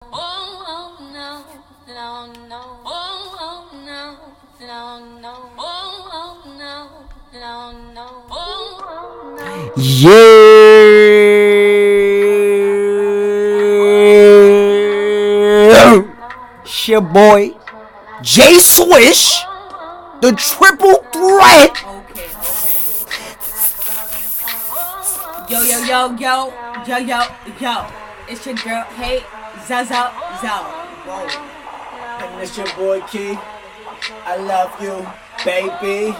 Oh, no, no, no. Oh, no, no, no. Oh, no, no, no. Oh, no. Yeah, it's your boy Jayswish, the triple threat. Okay. Yo. It's your girl, hey, Zaza. Whoa. And it's your boy Key. I love you, baby.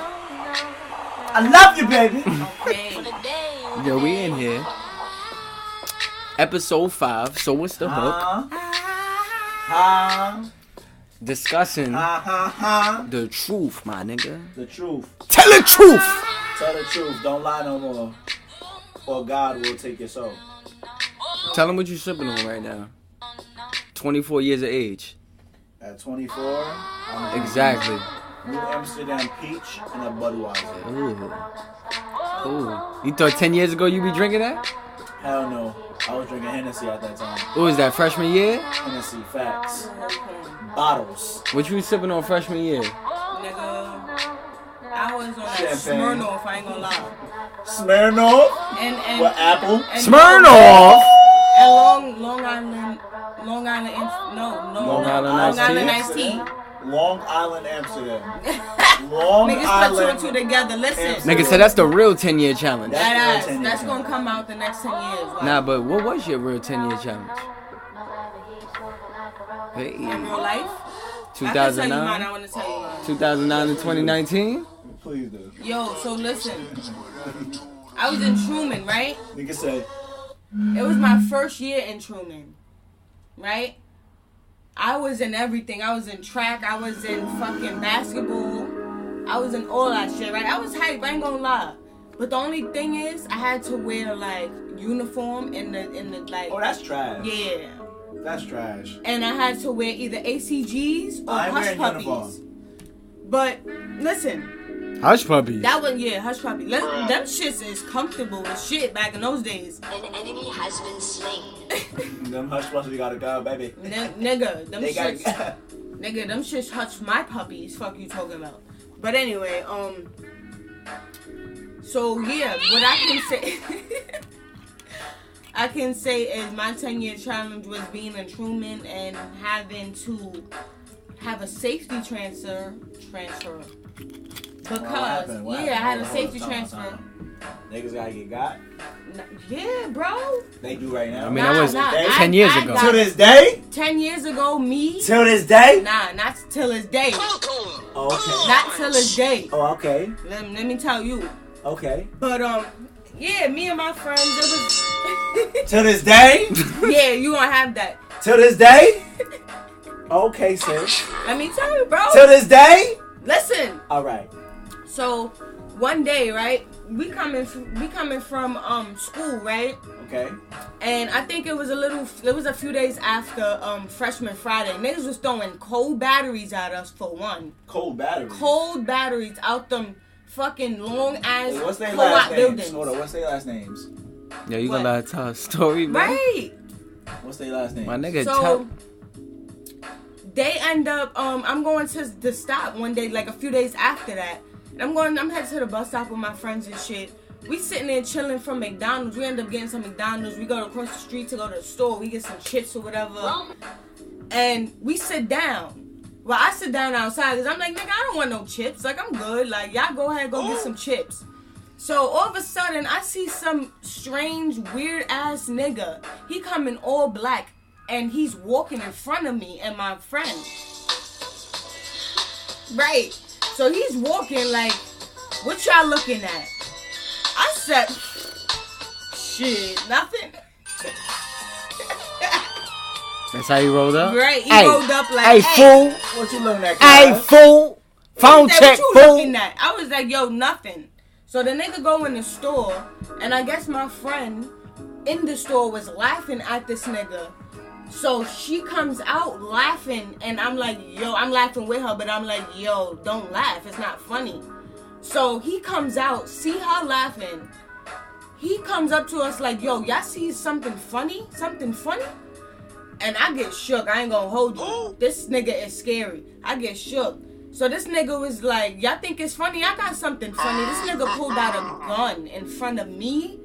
I love you, baby. Okay. Yo, we in here. Episode 5. So what's the hook? Discussing the truth, my nigga. The truth. Tell the truth. Tell the truth. Don't lie no more. Or God will take your soul. Tell them what you sipping on right now. 24 years of age. At 24, I'm Exactly. New Amsterdam peach and a Budweiser. Ooh. You thought 10 years ago you'd be drinking that? Hell no. I was drinking Hennessy at that time. What was that, freshman year? Hennessy, facts. Bottles. What you sipping on freshman year? Nigga, I was on that Champagne. Smirnoff, I ain't gonna lie. Smirnoff? And What, apple? and Smirnoff! And Long Island Long Island iced tea. Long Island, Amsterdam. Long Niggas put two Island. and two together. Listen, Amsterdam. Nigga said that's the real 10-year challenge. that's gonna come out the next 10 years. Like, Nah, but what was your real 10-year challenge? Hey. in real life. I can tell you mine. 2009? I want to tell you mine. 2009 to 2019? Please do. Yo, so listen. I was in Truman, right? Nigga say, It was my first year in Truman, right? I was in everything. I was in track. I was in fucking basketball. I was in all that shit, right? I was hype. I ain't gonna lie. But the only thing is, I had to wear like uniform in the like. oh, that's trash. Yeah. That's trash. And I had to wear either ACGs or I ain't Hush wearing Puppies. uniform. But listen, Hush puppies. that one, yeah, Hush Puppy. Them shits is comfortable as shit back in those days. An enemy has been slain. Them hush puppies gotta go, baby. Nigga, them They shits. got Nigga, them shits hush my puppies. Fuck you talking about. But anyway, so yeah, what I can say, I can say is my 10-year challenge was being in Truman and having to have a safety transfer. Because happened? What I happened? had a Hold on, safety time, transfer. time. Niggas gotta get got. Yeah, bro. They do right now. I mean, that was Nah, 10 years ago. To this day? 10 years ago, me. Till this day? Nah, not till this day. Oh, okay. Not till this day. Oh, okay. Let me tell you. Okay. But yeah, me and my friends, it was Till this day? yeah, you gonna have that. Till this day? Okay, sis. Let me tell you, bro. Till this day? Listen. All right. So one day, right? We coming from school, right? Okay. And I think it was a few days after freshman Friday. Niggas was throwing cold batteries at us for one. Cold batteries. Cold batteries out them fucking long ass Wait, what's their co-op last names? buildings. Hold on. What's their last names? Yeah, you What? gonna let her tell a story, bro? Right. What's their last names? My nigga, So they end up I'm going to the stop one day, like a few days after that. And I'm headed to the bus stop with my friends and shit. We sitting there chilling from McDonald's. We end up getting some McDonald's. We go across the street to go to the store. We get some chips or whatever. And we sit down. Well, I sit down outside because I'm like, nigga, I don't want no chips. Like, I'm good. Like, y'all go ahead and go get some chips. So all of a sudden, I see some strange, weird ass nigga. He coming all black. And he's walking in front of me and my friend. Right. So he's walking like, what y'all looking at? I said, shit, nothing. that's how you rolled up? Right. He Hey, rolled up like, Hey, fool. What you looking at? Hey, cuz? fool. Phone He said, check, what you looking fool. at? I was like, yo, nothing. So the nigga go in the store, and I guess my friend in the store was laughing at this nigga. So she comes out laughing, and I'm like, yo, I'm laughing with her, but I'm like, yo, don't laugh. It's not funny. So he comes out, see her laughing. He comes up to us like, yo, y'all see something funny? Something funny? And I get shook. I ain't gonna hold you. This nigga is scary. I get shook. So this nigga was like, y'all think it's funny? I got something funny. This nigga pulled out a gun in front of me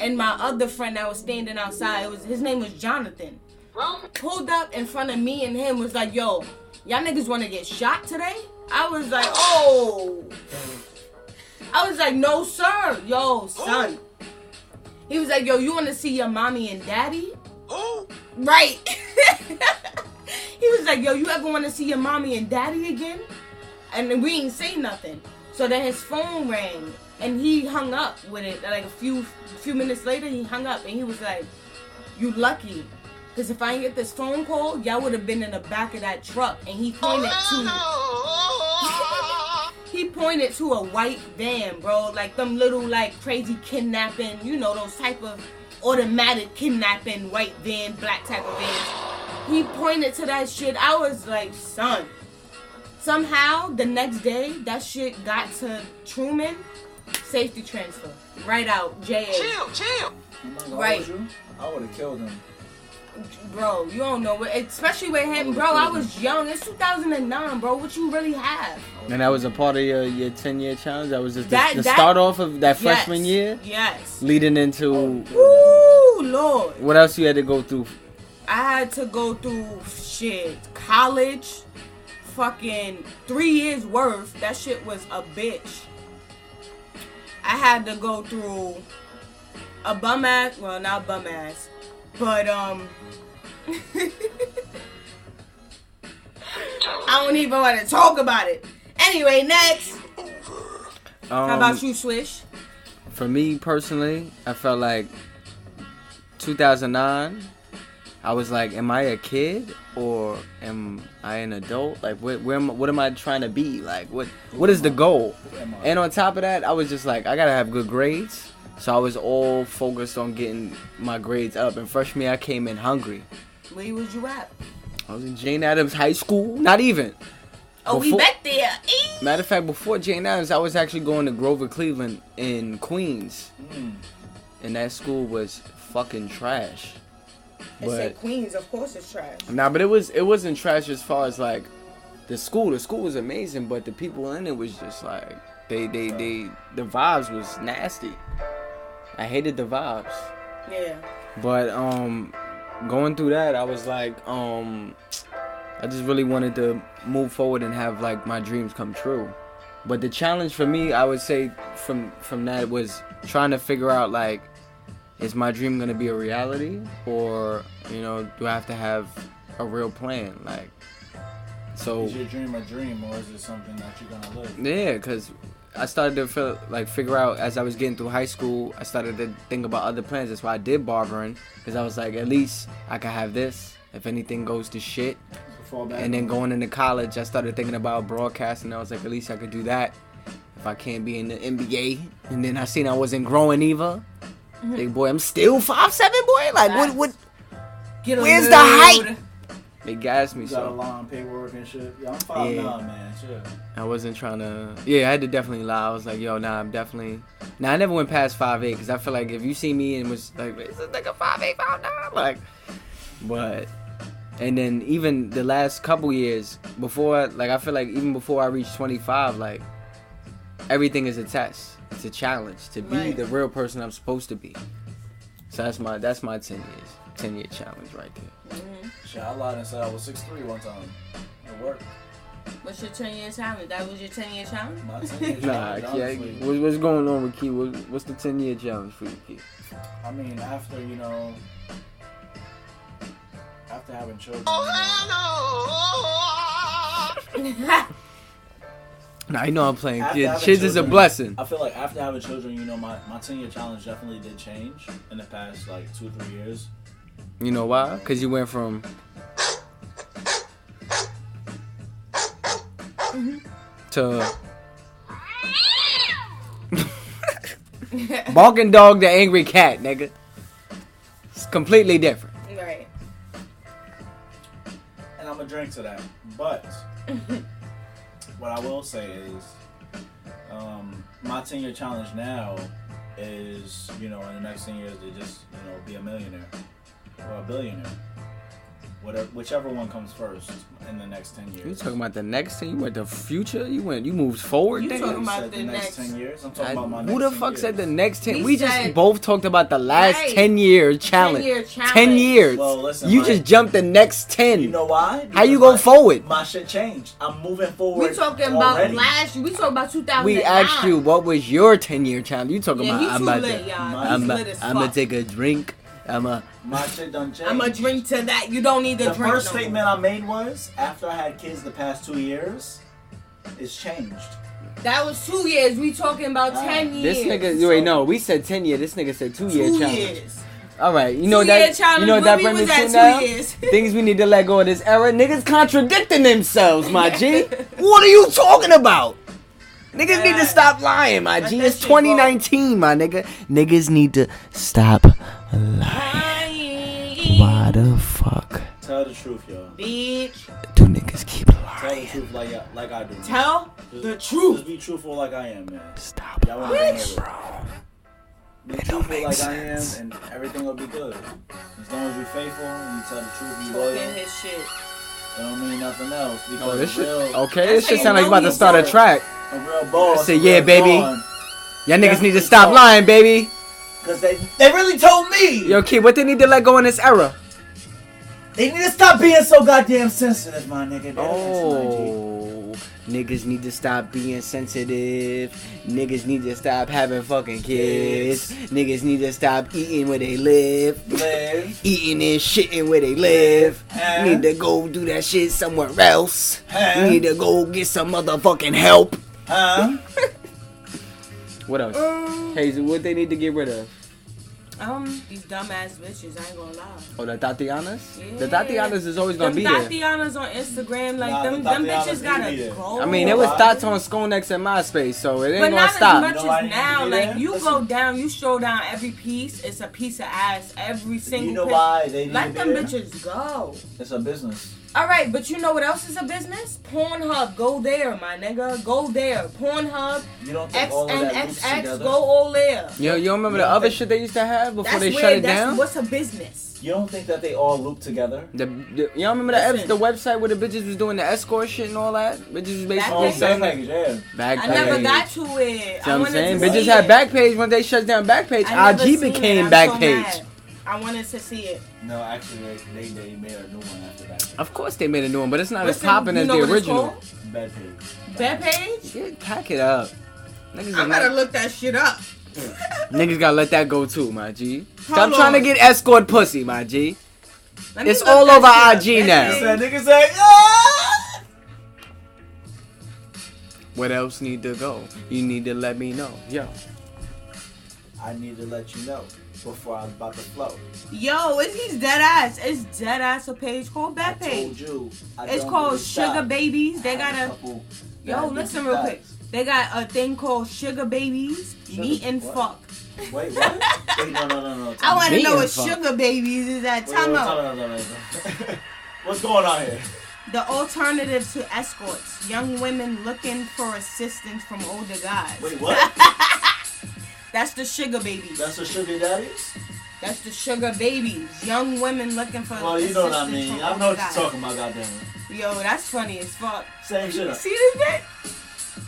and my other friend that was standing outside. His name was Jonathan. Pulled up in front of me and him, was like, yo, y'all niggas want to get shot today? I was like, oh. I was like, no, sir. Yo, son. He was like, yo, you want to see your mommy and daddy? Right. He was like, yo, you ever want to see your mommy and daddy again? And then we ain't say nothing. So then his phone rang, and he hung up with it. Like a few minutes later, he hung up, and he was like, you lucky. Because if I didn't get this phone call, y'all would have been in the back of that truck. And he pointed he pointed to a white van, bro. Like them little, like, crazy kidnapping, you know, those type of automatic kidnapping white van, black type of vans. He pointed to that shit. I was like, son. Somehow, the next day, that shit got to Truman. Safety transfer. Right out. JA. Chill. Right. I would have killed him. Bro, you don't know. Especially with him, bro. I was young. It's 2009, bro. What you really have? And that was a part of your 10-year challenge? That was just the start off of that freshman year? Yes. Leading into... Ooh, Lord. What else you had to go through? I had to go through, college. Fucking 3 years worth. That shit was a bitch. I had to go through a bum ass... Well, not bum ass. But, I don't even want to talk about it. Anyway, next. How about you, Swish? For me, personally, I felt like 2009, I was like, am I a kid or am I an adult? Like, what am I trying to be? Like, what is the goal? And on top of that, I was just like, I got to have good grades. So I was all focused on getting my grades up. And freshman year, I came in hungry. Where was you at? I was in Jane Addams High School. Not even. Oh, we back there. Matter of fact, before Jane Addams, I was actually going to Grover Cleveland in Queens. And that school was fucking trash. It said Queens, of course it's trash. Nah, but it wasn't trash as far as like the school. The school was amazing, but the people in it was just like the vibes was nasty. I hated the vibes. Yeah. But going through that, I was like, I just really wanted to move forward and have like my dreams come true. But the challenge for me, I would say from that was trying to figure out like, is my dream gonna be a reality, or do I have to have a real plan? Like, so is your dream a dream, or is it something that you're gonna live? Yeah, because I started to figure out as I was getting through high school, I started to think about other plans. That's why I did barbering, because I was like, at least I can have this if anything goes to shit. And then going into college, I started thinking about broadcasting. I was like, at least I could do that if I can't be in the NBA. And then I seen I wasn't growing either. Big boy, I'm still 5'7", boy. Like, what? Where's the height? They gassed me, got a long paperwork and shit. Yeah, I'm 5'9", man. Shit. I wasn't trying to... Yeah, I had to definitely lie. I was like, yo, nah, I'm definitely... Nah, I never went past 5'8", because I feel like if you see me and was like, is this nigga 5'8", 5'9", like... But... And then even the last couple years, before... Like, I feel like even before I reached 25, like... Everything is a test. It's a challenge to be the real person I'm supposed to be. So that's my 10-year challenge right there. Shit, I lied and said I was 6'3" one time. It worked. What's your 10-year challenge? That was your 10-year challenge? My 10-year challenge, honestly. What's going on with Key? What's the 10-year challenge for you, Key? I mean, after having children. Nah, you know I'm playing. Kids is a blessing. I feel like after having children, my 10-year challenge definitely did change in the past, like, 2-3 years. You know why? Because you went from... to... barking dog to angry cat, nigga. It's completely different. Right. And I'm gonna drink to that. But... what I will say is, my 10-year challenge now is, in the next 10 years to just, be a millionaire or a billionaire. whichever one comes first in the next 10 years. You talking about the next 10? You went to future? You moved forward? You nigga? talking about Said the next 10 years? I'm talking about my next Who the 10 fuck years. said the next 10? We We just said- both talked about the last Right. 10-year challenge. 10-year challenge. 10 years. Well, listen, you my- just jumped the next 10. You know why? How you Because go forward? My shit changed. I'm moving forward. We talking about already. last year. We talking about 2009. We asked you what was your 10-year challenge. You talking Yeah, about he I'm too about lit, to y'all. He's lit as I'm gonna fuck. take a drink. My shit done changed. I'm a drink to that. You don't need to The drink. first no more. statement I made was, after I had kids the past 2 years, it's changed. That was 2 years. We talking about 10 years. This nigga, wait, no, we said 10 year. This nigga said 2-year 2 challenge. years. All right, you know 2-year that. challenge, You know what that when we brings was me at to 2 now. years. Things we need to let go of this era. Niggas contradicting themselves, my G. What are you talking about? Niggas need to stop lying, my Let G. that It's shit go. 2019, my nigga. Niggas need to stop lying. Why the fuck Tell the truth, y'all. Bitch. do niggas keep Tell the lying? truth like I do. Tell Just- the truth. Just be truthful like I am, man. Stop Y'all lying, wanna hear it. bro. Be It don't truthful make like I am, sense. and everything will be good. As long as you're faithful and you tell the truth, you Talking loyal, his shit. it don't mean nothing else. Because Oh, this shit. real, Okay, That's this how shit you sound like you know about to he's start a good. track. a real boss. I say, yeah, baby. Y'all niggas need to Definitely stop talk. lying, baby. Because they really told me. Yo, kid, what they need to let go in this era? They need to stop being so goddamn sensitive, my nigga. They don't listen, my G. Oh, niggas need to stop being sensitive. Niggas need to stop having fucking kids. Niggas need to stop eating where they live. Live. Eating and shitting where they live. Huh? Need to go do that shit somewhere else. Huh? Need to go get some motherfucking help. Huh? What else? Hazel, what they need to get rid of? These dumbass bitches, I ain't gonna lie. Oh, the Tatianas? Yeah. The Tatianas is always gonna Them be there. Tatianas on Instagram, like Nah, them the Tatianas bitches need to gotta be there. go. I mean, there was thoughts on Skonex and MySpace, so it ain't but gonna not stop. as much You know why as you now. need to be Like there? you Listen. go down, you stroll down every piece. It's a piece of ass. Every single. You know pic- why they need Let to be them there? bitches go. It's a business. All right, but you know what else is a business? Pornhub. Go there, my nigga. Go there. Pornhub. You don't think all of that loops XNXX. together? Go all there. Yo, you remember You the don't other think- shit they used to have before That's they where. shut it That's down? what's a business. You don't think that they all loop together? You don't remember the Listen. the website where the bitches was doing the escort shit and all that? Bitches was Back Oh, basically page. saying package, yeah. back I never page. got to it. See what I I'm wanted saying? to Bitches see had it. back page when they shut down back page. I never IG seen became it. back I'm so page. mad. I wanted to see it. No, actually, they made a new one after that. Of course they made a new one, but it's not What's as popping you as know the what it's original. called? Bad page. Bad page? Shit, pack it up. Niggas, I is gotta not, look that shit up. niggas gotta let that go too, my G. Stop Hold trying to on. get escort pussy, my G. Let me It's look all that over shit up. IG Bad now. page. That nigga said, ah! What else need to go? You need to let me know. Yo. I need to let you know before I was about to flow. Yo, he's dead ass. It's dead ass a page called Bad I told Page. you. I It's don't called really stop. Sugar Babies. They I had got a couple yo. bad Listen bitches real back. quick. They got a thing called Sugar Babies. Sugar- Meat and what? fuck. Wait, what? Wait, no. I want to Meat know and what fuck. Sugar Babies is at. Time out. What's going on here? The alternative to escorts. Young women looking for assistance from older guys. Wait, what? That's the Sugar Babies. That's what sugar daddies? That's the Sugar Babies. Young women looking for Well, you assistance know what I mean. from I know older what you're guys. talking about, goddamn. Yo, that's funny as fuck. Same shit. You see this bitch?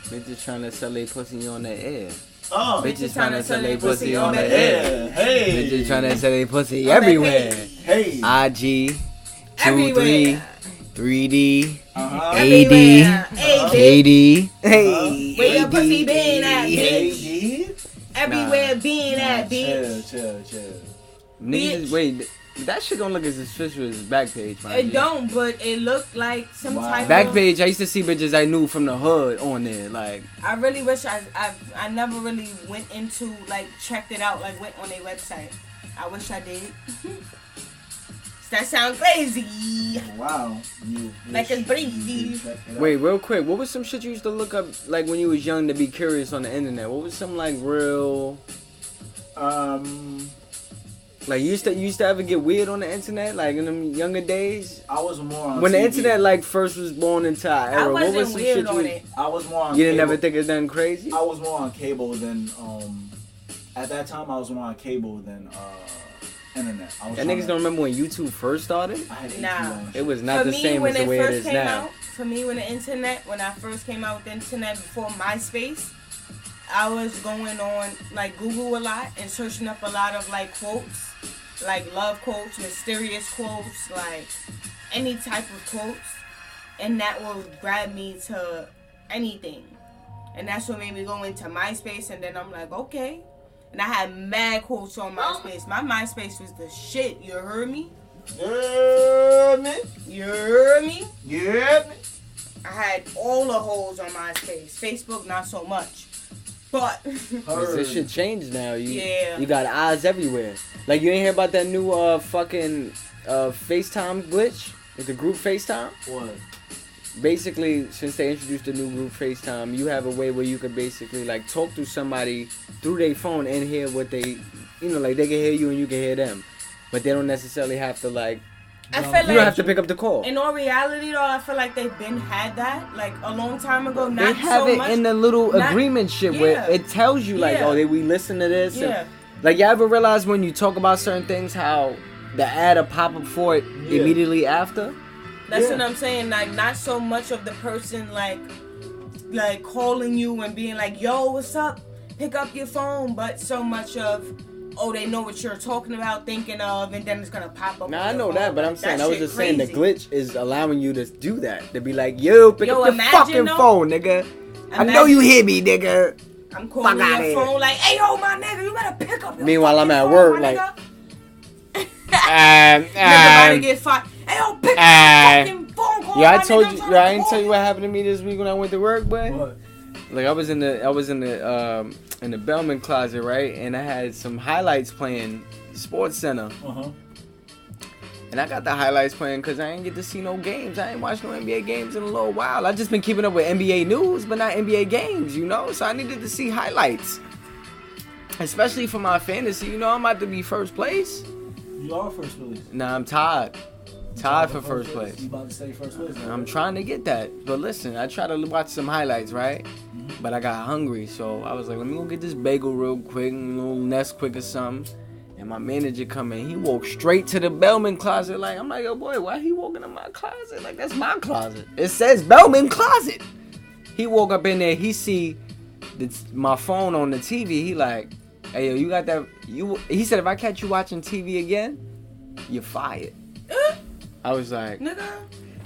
Bitches trying to sell their pussy on the air. Oh, Bitches trying to sell their pussy on the the air. yeah. Hey. Bitches trying to sell their pussy On that everywhere. page. Hey. IG, 2, 3, Everywhere. 3D, Uh-huh. AD, Hey, bitch. KD. Hey, Where your AD, pussy been at, AD. bitch? AD? Everywhere being at, bitch. Chill. Niggas, Bitch. wait, that shit don't look as official as back page, man. It don't, but it looked like some Wow. type Back of... page, I used to see bitches I knew from the hood on there, like. I really wish I never really went into, like, checked it out, like, went on their website. I wish I did. Does that sound crazy? Wow. Like it's breezy. Wait, real quick, what was some shit you used to look up, like, when you was young to be curious on the internet? What was some, like, real... Like, you used to ever get weird on the internet, like, in them younger days? I was more on When the TV. internet, like, first was born into our era, I what was wasn't some weird shit on you... it. I was more on You didn't cable. ever think of nothing crazy? I was more on cable than at that time I was more on cable than internet. I was That trying niggas to- don't remember when YouTube first started? I had Nah. HBO and It shit. was not For the me, same when as the it way it first is came now. out, for me, when I first came out with the internet before MySpace, I was going on like Google a lot and searching up a lot of like quotes, like love quotes, mysterious quotes, like any type of quotes, and that will grab me to anything. And that's what made me go into MySpace, and then I'm like, okay. And I had mad quotes on MySpace. My MySpace was the shit. You heard me? Yeah, man. You heard me? Yeah, man. I had all the holes on MySpace. Facebook, not so much. But Cause this shit changed now. Yeah. You got eyes everywhere. Like you ain't hear about that new fucking FaceTime glitch with the group FaceTime? What? Basically, since they introduced the new group FaceTime, you have a way where you could basically like talk to somebody through their phone and hear what they, you know, like they can hear you and you can hear them, but they don't necessarily have to like. I feel You don't have like, to pick up the call. in all reality though, I feel like they've been had that like a long time ago. Not They have so it much. in the little not- agreement shit yeah. where it tells you like, Yeah. oh, we listen to this. Yeah. And, like, you ever realize when you talk about certain things how the ad will pop up for it Yeah. immediately after? That's Yeah. what I'm saying. Like, not so much of the person like calling you and being like, "Yo, what's up? Pick up your phone," but so much of, oh, they know what you're talking about, thinking of, and then it's gonna pop up. Now on I your know phone. that, but I'm Like, saying that I was shit just saying the crazy. glitch is allowing you to do that. To be like, yo, pick Yo, up your imagine fucking though- phone, nigga. I know you hear me, nigga. I'm calling Fuck outta your here. phone like, "Hey, yo, my nigga, you better pick up your Meanwhile, I'm fucking at phone, work, my like, nigga." Nigga about to get fired. Hey, yo, pick up your fucking phone call. Yeah, I my told nigga, you. I'm Yeah, I trying didn't to tell you call what happened to me this week when I went to work, boy. What? Like I was in the Bellman closet, right? And I had some highlights playing Sports Center. Uh-huh. And I got the highlights playing because I ain't get to see no games. I ain't watched no NBA games in a little while. I just been keeping up with NBA news, but not NBA games, you know? So I needed to see highlights. Especially for my fantasy, you know, I'm about to be first place. You are first place. Nah, I'm tied. Tied for first place. You about to stay first place now. I'm trying to get that. But listen, I try to watch some highlights, right? But I got hungry, so I was like, let me go get this bagel real quick, a little Nesquik or something. And my manager come in, he walked straight to the Bellman closet. Like, I'm like, oh boy, why he walking in my closet? Like, that's my closet. It says Bellman closet. He woke up in there, he see my phone on the TV. He like, hey, yo, you got that? He said, if I catch you watching TV again, you're fired. I was like, Nigga.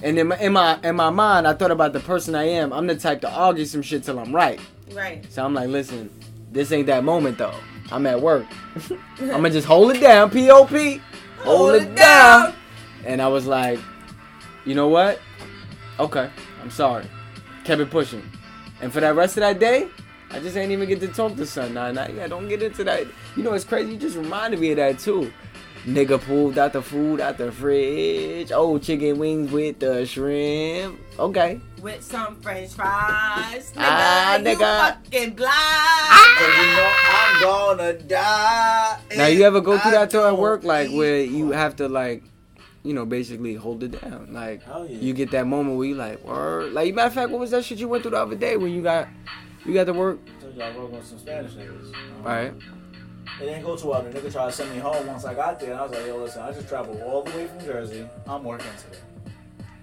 and in my mind, I thought about the person I am. I'm the type to argue some shit till I'm right. Right. So I'm like, listen, this ain't that moment though. I'm at work. I'ma just hold it down, P.O.P. Hold it down. And I was like, you know what? Okay, I'm sorry. Kept it pushing. And for that rest of that day, I just ain't even get to talk to son. Nah, yeah, don't get into that. You know, it's crazy. You just reminded me of that too. Nigga pulled out the food out the fridge. Oh, chicken wings with the shrimp. Okay. With some French fries. Nigga, Ah, you nigga. fucking blind. Cause you know I'm gonna die. Now, you ever go through I that though at don't work, like eat where you pork. have to like, you know, basically hold it down. Like, Hell yeah. you get that moment where you like, word. Like, matter of fact, what was that shit you went through the other day when you got to work? I told you I work on some Spanish niggas. All right. It didn't go too well. The nigga tried to send me home once I got there. And I was like, yo, listen, I just traveled all the way from Jersey. I'm working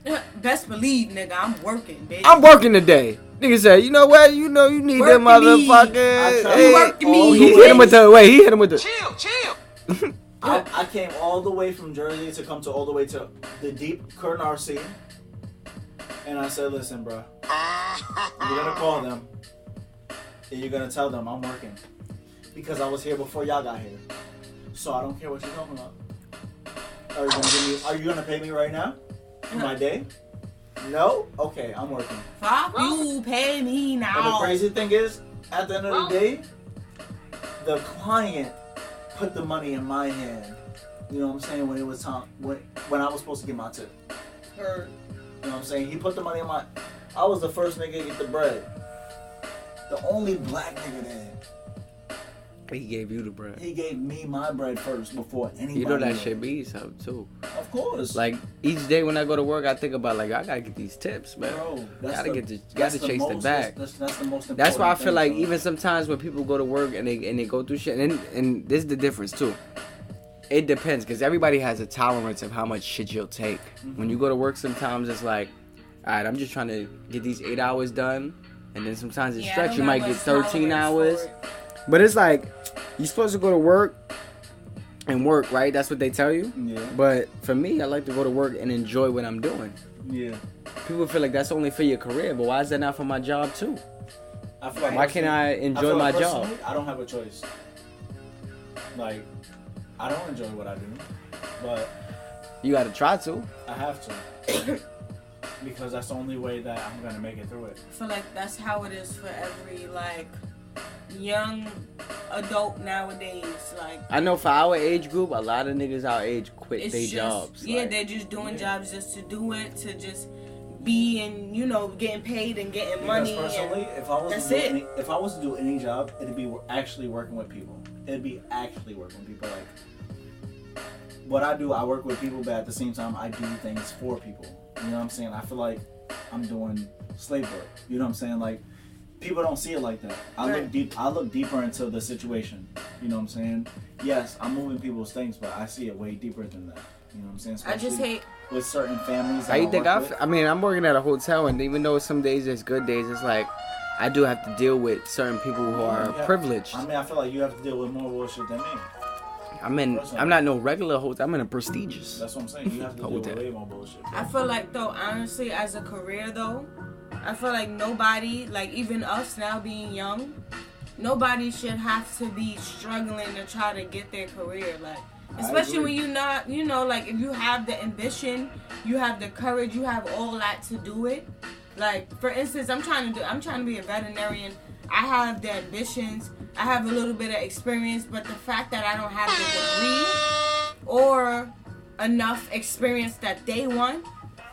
today. Best believe, nigga, I'm working, bitch. I'm working today. Nigga said, you know what? You know you need that Working me. motherfucker. I Hey, working me. He hit him with the wait. He hit him with the. Chill. I came all the way from Jersey to come to all the way to the deep current RC. And I said, listen, bro. You're going to call them. And you're going to tell them I'm working. Because I was here before y'all got here. So I don't care what you're talking about. Are you gonna pay me right now? In my day? No? Okay, I'm working. Fuck you, pay me But the now. crazy thing is, at the end of the day, the client put the money in my hand. You know what I'm saying? When it was time, when I was supposed to get my tip. Heard. You know what I'm saying? He put the money in my. I was the first nigga to get the bread. The only black nigga there. He gave you the bread. He gave me my bread first before anybody. You know that else. shit be something too. Of course. Like each day when I go to work, I think about like I gotta get these tips, man. Bro, Gotta that's chase the most- bag. That's the most important. That's why I feel thing, like bro. even sometimes when people go to work and they go through shit, and this is the difference too. it depends, because everybody has a tolerance of how much shit you'll take. When you go to work, sometimes it's like, all right, I'm just trying to get these 8 hours done, and then sometimes it's stretch. You might get 13 hours, but it's like you're supposed to go to work and work, right? That's what they tell you. Yeah. But for me, I like to go to work and enjoy what I'm doing. Yeah. People feel like that's only for your career, but why is that not for my job too? I feel like why can't I enjoy my job? I don't have a choice. Like, I don't enjoy what I do, but you got to try to. I have to. Because that's the only way that I'm gonna make it through it. I feel like that's how it is for every like young adult nowadays. Like, I know for our age group, a lot of niggas our age quit their jobs. Yeah, they're just doing jobs just to do it, to just be and getting paid and getting money. Personally, if I was to do any job, it'd be actually working with people. It'd be actually working with people. Like, what I do, I work with people, but at the same time, I do things for people. You know what I'm saying? I feel like I'm doing slave work. You know what I'm saying? Like, people don't see it like that. I look deeper into the situation. You know what I'm saying? Yes, I'm moving people's things, but I see it way deeper than that. You know what I'm saying? Especially I just hate with certain families. How you think I mean, I'm working at a hotel, and even though some days there's good days, it's like I do have to deal with certain people who are privileged. I mean, I feel like you have to deal with more bullshit than me. I'm not no regular hotel. I'm in a prestigious. That's what I'm saying. You have to deal with way more bullshit. I feel like, though, honestly, as a career, though, I feel like nobody, like even us now being young, nobody should have to be struggling to try to get their career. Like, especially when you're not, like if you have the ambition, you have the courage, you have all that to do it. Like, for instance, I'm trying to be a veterinarian. I have the ambitions. I have a little bit of experience, but the fact that I don't have the degree or enough experience that they want,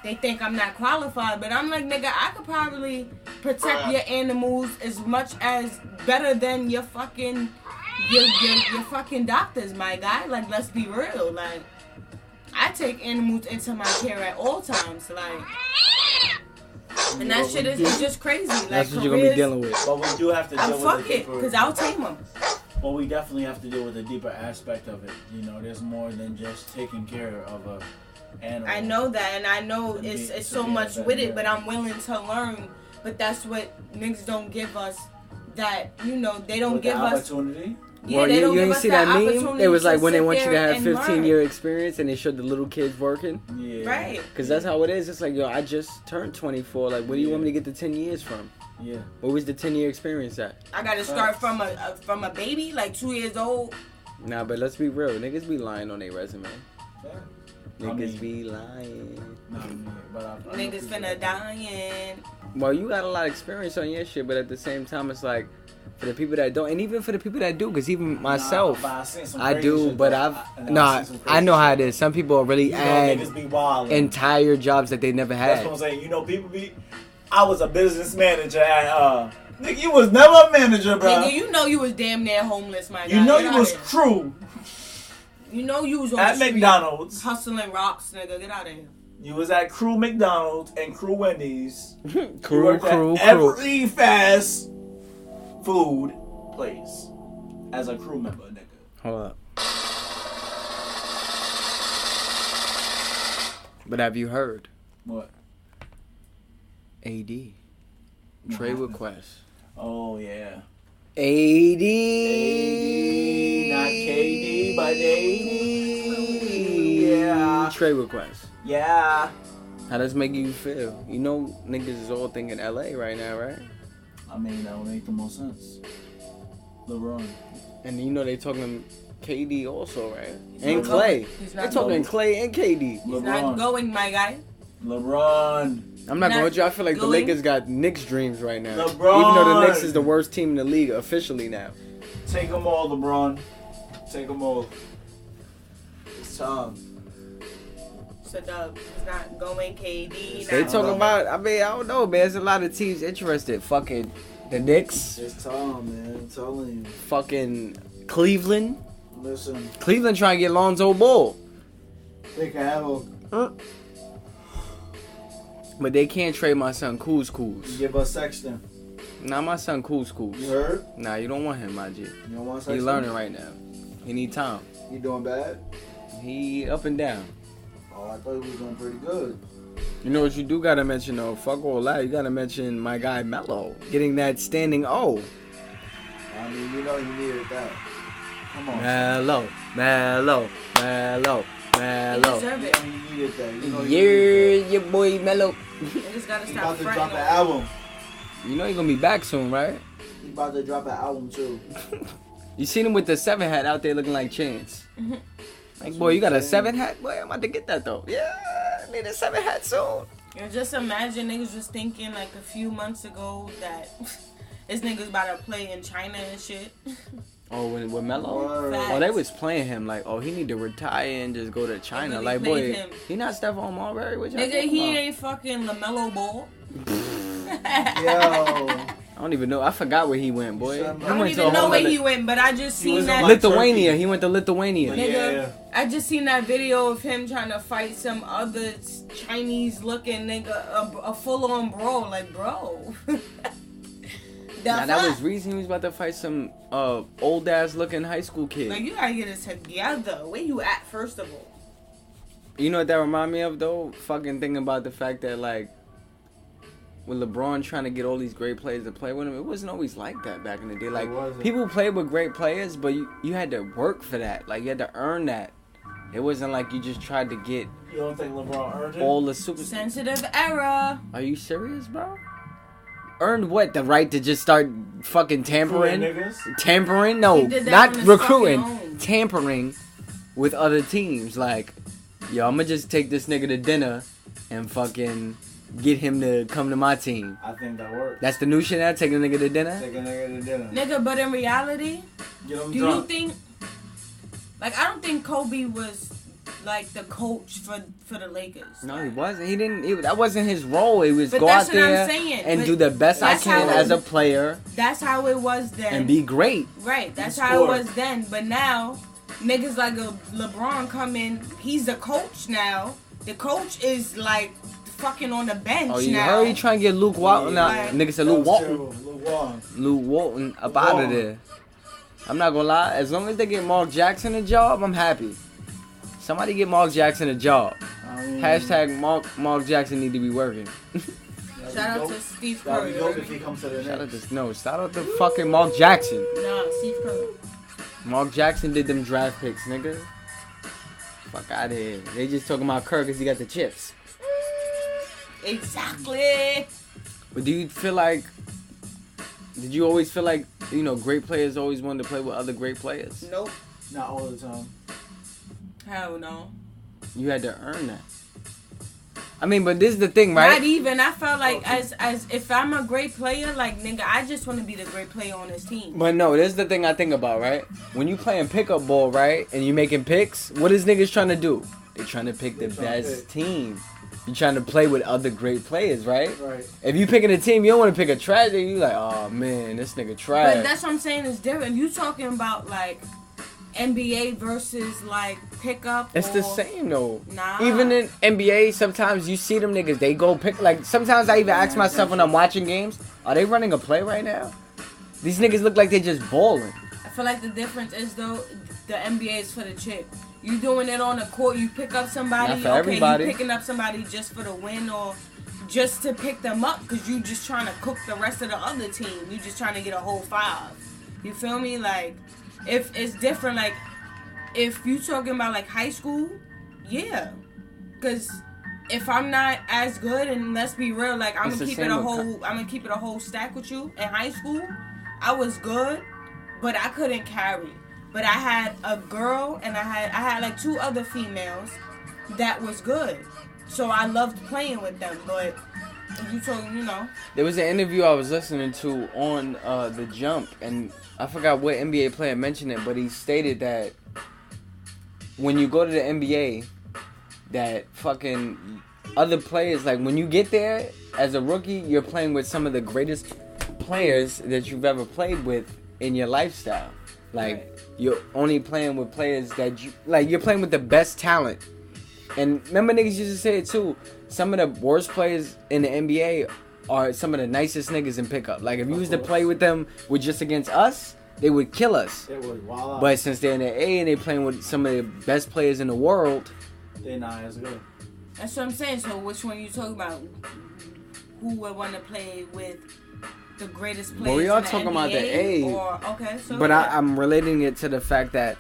they think I'm not qualified. But I'm like, nigga, I could probably protect your animals as much as better than your fucking doctors, my guy. Like, let's be real. Like, I take animals into my care at all times. Like, and that shit is just crazy. Like, that's what you're gonna be dealing with. But we do have to deal with fuck it, because I'll tame them. But we definitely have to deal with the deeper aspect of it. There's more than just taking care of a animal. I know that, and I know it's so much with it, but I'm willing to learn. But that's what niggas don't give us. That they don't give us opportunity. Yeah, well, they don't you give ain't us see that meme? opportunity It was like to when they sit want you to there have and 15-year experience and they showed the little kids working. Yeah. Right. Because that's how it is. It's like, yo, I just turned 24. Like, where do you want me to get the 10 years from? Yeah. Where was the 10-year experience at? I got to start from a baby, like 2 years old. Nah, but let's be real. Niggas be lying on their resume. Yeah. Niggas be lying. Niggas finna dying. Well, you got a lot of experience on your shit, but at the same time, it's like, for the people that don't, and even for the people that do, because even myself, I do, but I know how it is. Some people really add entire jobs that they never had. That's what I'm saying. People be, I was a business manager at, nigga, you was never a manager, bro. Nigga, you was damn near homeless, my guy. You was crew. You was on at the McDonald's hustling rocks, nigga. Get out of here. You was at Crew McDonald's and Crew Wendy's. crew. Every fast food place as a crew member, nigga. Hold up. But have you heard? What? AD. Trade request. Oh, yeah. AD. Not KD, but AD. Yeah. Trade request. Yeah. How does it make you feel? Niggas is all thinking LA right now, right? I mean, that would make the most sense. LeBron. And they talking KD also, right? And Clay. They're talking Clay and KD. He's not going, my guy. LeBron. I'm not going with you. I feel like the Lakers got Knicks dreams right now. LeBron. Even though the Knicks is the worst team in the league officially now. Take them all, LeBron. Take them all. It's time. So, Doug, he's not going KD. They talking about, I don't know, man. There's a lot of teams interested. Fucking the Knicks. It's time, man. I'm telling you. Fucking Cleveland. Listen. Cleveland trying to get Lonzo Ball. They can have him. But they can't trade my son Kuz. Give us Sexton. Nah, my son Kuz. You heard? Nah, you don't want him, my G. You don't want Sexton? He's learning right now. He need time. He doing bad? He up and down. Oh, I thought he was doing pretty good. You know what you do gotta mention though? Fuck all that. You gotta mention my guy Melo getting that standing O. I mean, you know he needed that. Come on. Melo. He deserve it. He needed that. You know Yeah, your boy Melo. Niggas gotta He stop about to drop fronting an on album. You know he gonna be back soon, right? He about to drop an album too. You seen him with the 7 hat out there looking like Chance. Like, boy, you got a 7 hat? Boy, I'm about to get that though. Yeah, I need a 7 hat soon. And just imagine niggas was thinking like a few months ago that this nigga's about to play in China and shit. Oh, with Melo? Facts. Oh, they was playing him like, oh, he need to retire and just go to China. really Like, played boy, him. he not Stephon Marbury. What y'all Nigga, talking he about? ain't fucking LaMelo Ball. Yo. I don't even know. I forgot where he went, boy. I He I don't went to even a know whole where other- he went, but I just He seen was that. in, like, Lithuania. Turkey. He went to Lithuania. Nigga, Yeah. I just seen that video of him trying to fight some other Chinese-looking nigga, a full-on bro. Like, bro. Nah, that was reason he was about to fight some old ass looking high school kid. Like, you gotta get it together. Where you at, first of all? You know what that remind me of though? Fucking thinking about the fact that like with LeBron trying to get all these great players to play with him, it wasn't always like that back in the day. Like wasn't. people played with great players, but you had to work for that. Like you had to earn that. It wasn't like you just tried to get You don't think LeBron earned it? all the super. Sensitive era. Are you serious, bro? Earned what? The right to just start fucking tampering? Niggas? Tampering? No, He did that not on his recruiting. fucking own. Tampering with other teams. Like, yo, I'm gonna just take this nigga to dinner and fucking get him to come to my team. I think that works. That's the new shit now, taking a nigga to dinner? Take a nigga to dinner. Nigga, but in reality, Get him do drunk. you think... Like, I don't think Kobe was, like, the coach for the Lakers. No, he wasn't. He didn't. That wasn't his role. He was But go that's out what I'm there saying. and But do the best I that's can how as it- a player That's how it was then. and be great. Right, that's And how it score. was then. But now, niggas like LeBron come in, he's the coach now. The coach is, like, fucking on the bench Oh, you now. heard he trying to get Luke Walton? Nah, Like- nigga said That Luke was Walton. terrible. Luke Walton. Luke Walton up Luke out of Walton. there. I'm not gonna lie. As long as they get Mark Jackson a job, I'm happy. Somebody get Mark Jackson a job. I mean, Hashtag Mark Jackson need to be working. that'd Shout be out dope. to Steve That'd be Curry. dope if he comes to the Shout out Knicks. to shout out to fucking Mark Jackson. Nah, Steve Curry. Mark Jackson did them draft picks, nigga. Fuck out of here. They just talking about Kirk because he got the chips. Exactly. But do you feel like? Did you always feel like great players always wanted to play with other great players? Nope. Not all the time. Hell no. You had to earn that. I mean, but this is the thing, right? Not even. I felt like as if I'm a great player, like nigga, I just want to be the great player on this team. But no, this is the thing I think about, right? When you playing pickup ball, right, and you making picks, what is niggas trying to do? They trying to pick the They trying to best pick. team. You trying to play with other great players, right? Right. If you picking a team, you don't want to pick a trash. You like, oh man, this nigga trash. But that's what I'm saying is different. You talking about like NBA versus like pickup? It's the or- same though. Nah. Even in NBA, sometimes you see them niggas. They go pick like. Sometimes I even ask myself when I'm watching games, are they running a play right now? These niggas look like they just balling. I feel like the difference is though the NBA is for the chip. You doing it on the court, you pick up somebody. Not for okay, everybody. you picking up somebody just for the win or just to pick them up because you just trying to cook the rest of the other team. You just trying to get a whole 5. You feel me? Like, if it's different, like if you talking about like high school, yeah, because if I'm not as good, and let's be real, like I'm It's gonna the keep it same a with whole, I'm gonna keep it a whole stack with you. In high school, I was good, but I couldn't carry. But I had a girl and I had like 2 other females that was good. So I loved playing with them. But if you told There was an interview I was listening to on The Jump, and I forgot what NBA player mentioned it, but he stated that when you go to the NBA, that fucking other players, like when you get there as a rookie, you're playing with some of the greatest players that you've ever played with in your lifestyle. Like, Right. you're only playing with players that you're playing with the best talent. And remember niggas used to say it too, some of the worst players in the NBA are some of the nicest niggas in pickup. Like, if you was to play with them with just against us, they would kill us. It was wild. But since they're in the A and they playing with some of the best players in the world, they're not as good. That's what I'm saying. So which one you talking about? Who would want to play with the greatest players? well, we are in the talking NBA, about the A. Or, okay, so But yeah. I'm relating it to the fact that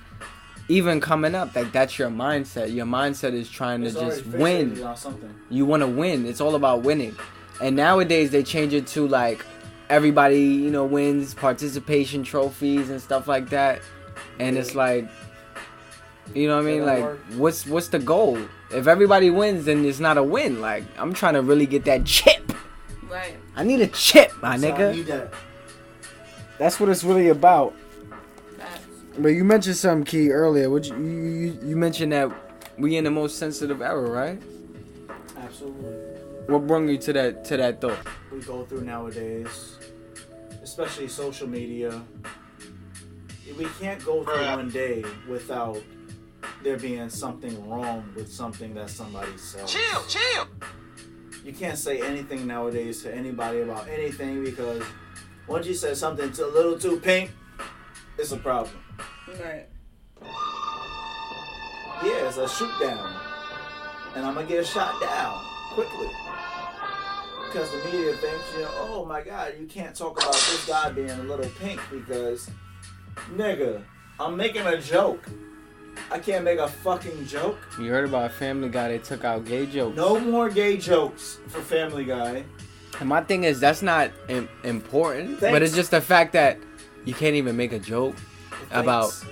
even coming up, like that's your mindset. Your mindset is trying to It's just already win. fixated on something. You want to win. It's all about winning. And nowadays they change it to like everybody, you know, wins participation trophies and stuff like that. And it's like, you know what I mean? Like, what's the goal? If everybody wins, then it's not a win. Like, I'm trying to really get that chip. Right. I need a chip, my So I nigga. need that. That's what it's really about. Facts. But you mentioned something key earlier. What you mentioned that we in the most sensitive era, right? Absolutely. What brought you to that thought? We go through nowadays, especially social media. We can't go through one day without there being something wrong with something that somebody says. Chill. You can't say anything nowadays to anybody about anything because once you say something a little too pink, it's a problem. Right. Yeah, it's a shoot down. And I'm going to get shot down quickly. Because the media thinks, oh my God, you can't talk about this guy being a little pink because, nigga, I'm making a joke. I can't make a fucking joke. You heard about Family Guy? They took out gay jokes. No more gay jokes for Family Guy. And my thing is, that's not important. Thanks. But it's just the fact that you can't even make a joke about Thanks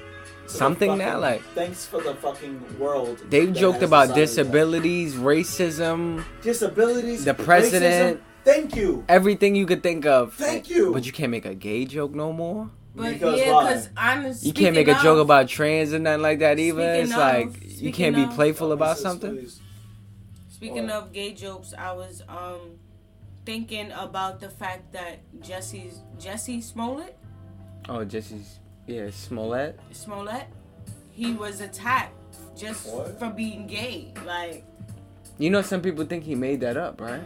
to something the now. fucking- Like, Thanks for the fucking world. they've that joked has about decided disabilities, racism, disabilities, the president. racism. Thank you. everything you could think of. Thank you. But you can't make a gay joke no more. But Because yeah, why? because honestly, You can't make a joke about trans and nothing like that either. Speaking It's of- like you speaking can't be of- playful about Please, something. please. Speaking of gay jokes, I was thinking about the fact that Jesse Smollett, Smollett. he was attacked just What? for being gay. Like, You know, some people think he made that up, right?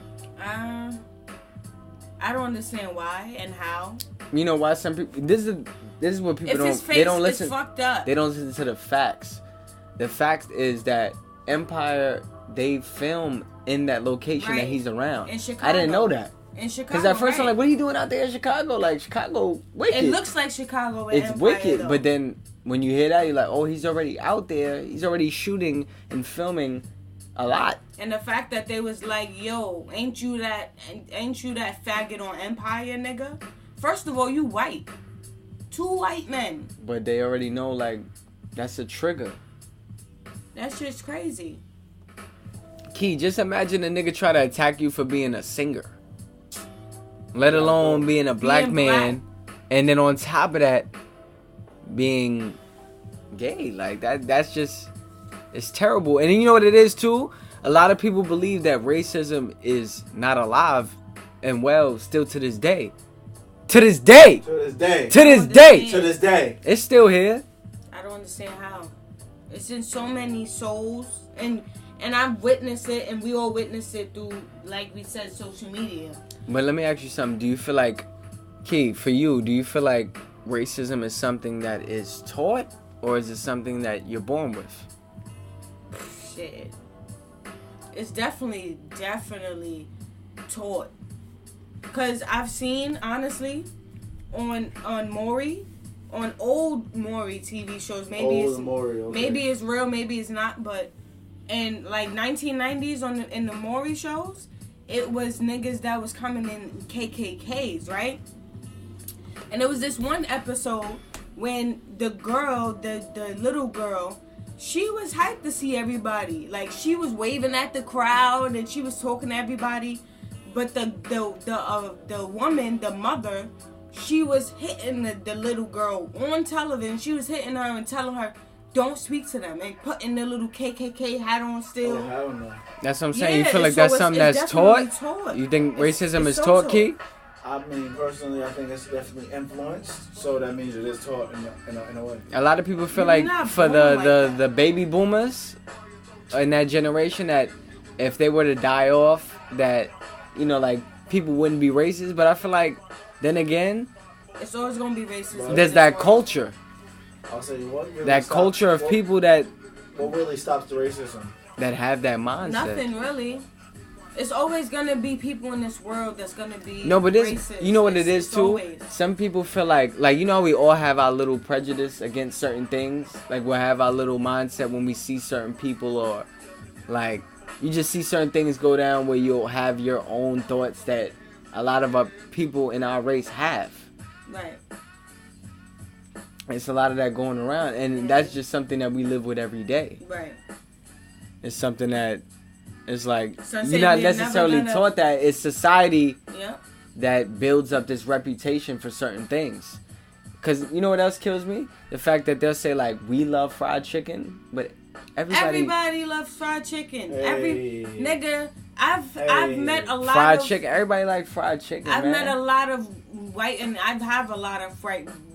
I don't understand why and how. You know why some people? This is what people If his don't. face They don't is listen. fucked up. They don't listen to the facts. The fact is that Empire, they film in that location that Right. he's around. In Chicago. I didn't know that. In Chicago, Because at first I'm right? like, what are you doing out there in Chicago? Like, Chicago, wicked. It looks like Chicago. And It's Empire, wicked. though. But then when you hear that, you're like, oh, he's already out there. He's already shooting and filming a lot. And the fact that they was like, yo, ain't you that faggot on Empire, nigga? First of all, you white. 2 white men. But they already know, like, that's a trigger. That shit's crazy. Key, just imagine a nigga try to attack you for being a singer. Let alone being a black Being man. And then on top of that, being gay. Like, that's just, it's terrible. And you know what it is, too? A lot of people believe that racism is not alive and well still to this day. To this day! To this day. To this day! To this day. It's still here. I don't understand how. It's in so many souls, and I've witnessed it, and we all witnessed it through, like we said, social media. But let me ask you something. Do you feel like, Key, for you, do you feel like racism is something that is taught, or is it something that you're born with? Shit. It's definitely taught. Cause I've seen, honestly, on Maury, on old Maury TV shows, maybe maybe it's real, maybe it's not, but in like 1990s in the Maury shows, it was niggas that was coming in KKKs, right? And there was this one episode when the girl, the little girl, she was hyped to see everybody. Like, she was waving at the crowd and she was talking to everybody. But the woman, the mother, she was hitting the little girl on television. She was hitting her and telling her, don't speak to them, and putting the little KKK hat on still. Oh, hell no. That's what I'm saying. Yeah, You feel like so that's it's something that's definitely taught? You think racism it's is so taught, Key? I mean, personally, I think it's definitely influenced, so that means it is taught in a way. A lot of people feel You're like not for born like the that. the baby boomers in that generation, that if they were to die off, that, you know, like, people wouldn't be racist. But I feel like, then again, It's always gonna be racism. There's that culture. I'll say what really That stops- culture of what- people that What really stops the racism? have that mindset. Nothing really. It's always gonna be people in this world that's gonna be No, but this, racist. you know what it It's is too? always. Some people feel like you know, we all have our little prejudice against certain things. Like we'll have our little mindset when we see certain people, or like you just see certain things go down where you'll have your own thoughts that a lot of our people in our race have. Right. It's a lot of that going around, and that's just something that we live with every day. Right. It's something that it's like So say you're not we're never necessarily gonna- taught that. It's society Yeah. that builds up this reputation for certain things. Cause you know what else kills me? The fact that they'll say like we love fried chicken, but everybody loves fried chicken. Hey. Nigga, I've Hey. met a lot fried of chicken. Everybody like fried chicken. I've man. met a lot of white, and I have a lot of